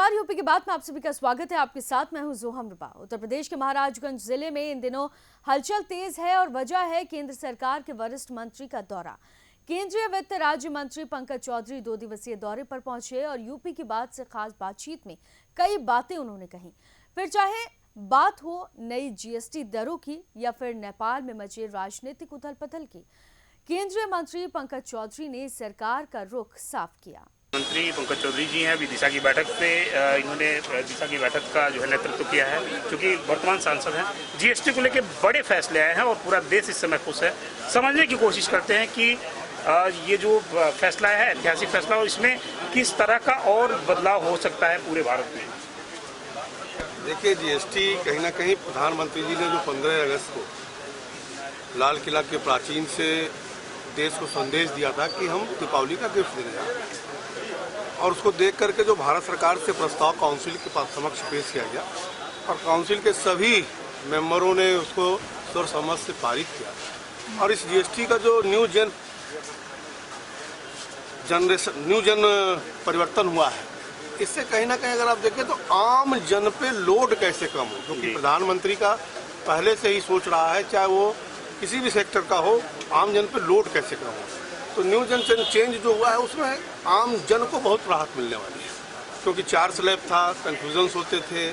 नमस्कार, यूपी की बात में आप सभी का स्वागत है। आपके साथ मैं हूं जोहम रुपा। उत्तर प्रदेश के महाराजगंज जिले में इन दिनों हलचल तेज है और वजह है केंद्र सरकार के वरिष्ठ मंत्री का दौरा। केंद्रीय वित्त राज्य मंत्री पंकज चौधरी 2 दिवसीय दौरे पर पहुंचे और यूपी की बात से खास बातचीत में कई बातें उन्होंने कही। फिर चाहे बात हो नई जीएसटी दरों की या फिर नेपाल में मचे राजनीतिक उथल पुथल की, केंद्रीय मंत्री पंकज चौधरी ने सरकार का रुख साफ किया। मंत्री पंकज चौधरी जी हैं। अभी दिशा की बैठक पे इन्होंने दिशा की बैठक का जो है नेतृत्व किया है, क्योंकि वर्तमान सांसद हैं। जीएसटी को लेकर बड़े फैसले आए हैं और पूरा देश इस समय खुश है। समझने की कोशिश करते हैं कि ये जो फैसला है ऐतिहासिक फैसला, और इसमें किस तरह का और बदलाव हो सकता है पूरे भारत में। देखिए, जीएसटी कहीं ना कहीं प्रधानमंत्री जी ने जो 15 अगस्त को लाल किला के प्राचीन से देश को संदेश दिया था कि हम दीपावली का गिफ्ट देने जा रहे हैं, और उसको देख करके जो भारत सरकार से प्रस्ताव काउंसिल के पास समक्ष पेश किया गया और काउंसिल के सभी मेंबरों ने उसको सर्वसम्मत से पारित किया। और इस जीएसटी का जो न्यू जन परिवर्तन हुआ है, इससे कहीं ना कहीं अगर आप देखें तो आम जन पे लोड कैसे कम हो, क्योंकि प्रधानमंत्री का पहले से ही सोच रहा है, चाहे वो किसी भी सेक्टर का हो, आम जन पे लोड कैसे कम हो। तो न्यू जन चेंज जो हुआ है उसमें आम जन को बहुत राहत मिलने वाली है, क्योंकि 4 स्लैब था, कंफ्यूजन्स होते थे,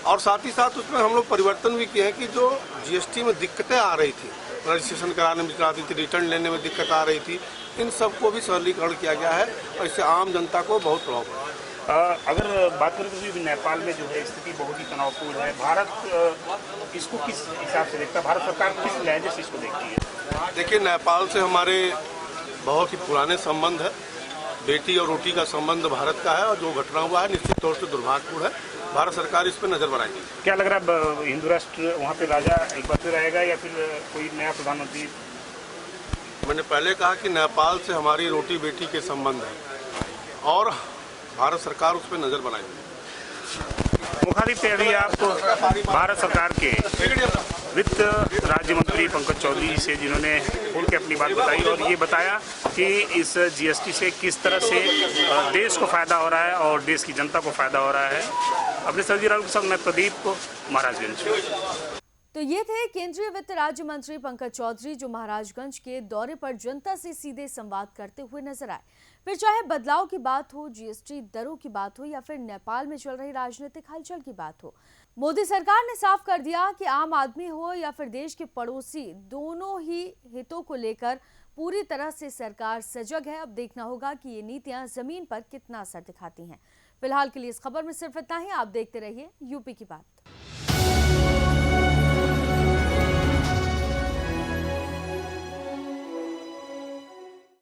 और साथ ही साथ उसमें हम लोग परिवर्तन भी किए हैं कि जो जीएसटी में दिक्कतें आ रही थी, रजिस्ट्रेशन कराने में दिक्कत आती थी, रिटर्न लेने में दिक्कत आ रही थी, इन सबको भी सरलीकरण किया गया है और इससे आम जनता को बहुत प्रभाव पड़ा। अगर बात करें तो नेपाल में जो है स्थिति बहुत ही तनावपूर्ण है। भारत इसको किस हिसाब से देखता है, भारत सरकार किस लहजे से इसको देखती है? देखिए, नेपाल से हमारे बहुत ही पुराने संबंध है, बेटी और रोटी का संबंध भारत का है, और जो घटना हुआ है निश्चित तौर से दुर्भाग्यपूर्ण है। भारत सरकार इस पर नजर बनाएगी। क्या लग रहा है, हिंदू राष्ट्र वहाँ पे राजा एक बार फिर रहेगा या फिर कोई नया प्रधानमंत्री? मैंने पहले कहा कि नेपाल से हमारी रोटी बेटी के संबंध है और भारत सरकार उस पर नजर बनाएगी। मुखालिफ पे अभी आप भारत सरकार के वित्त राज्य मंत्री पंकज चौधरी जी से, जिन्होंने खुल के अपनी बात बताई और ये बताया कि इस जीएसटी से किस तरह से देश को फायदा हो रहा है और देश की जनता को फायदा हो रहा है। अपने सभी राहुल के साथ मैं प्रदीप, महाराजगंज। तो ये थे केंद्रीय वित्त राज्य मंत्री पंकज चौधरी, जो महाराजगंज के दौरे पर जनता से सीधे संवाद करते हुए नजर आए। फिर चाहे बदलाव की बात हो, जीएसटी दरों की बात हो या फिर नेपाल में चल रही राजनीतिक हलचल की बात हो, मोदी सरकार ने साफ कर दिया कि आम आदमी हो या फिर देश के पड़ोसी, दोनों ही हितों को लेकर पूरी तरह से सरकार सजग है। अब देखना होगा कि ये नीतियां जमीन पर कितना असर दिखाती हैं। फिलहाल के लिए इस खबर में सिर्फ इतना ही। आप देखते रहिए यूपी की बात।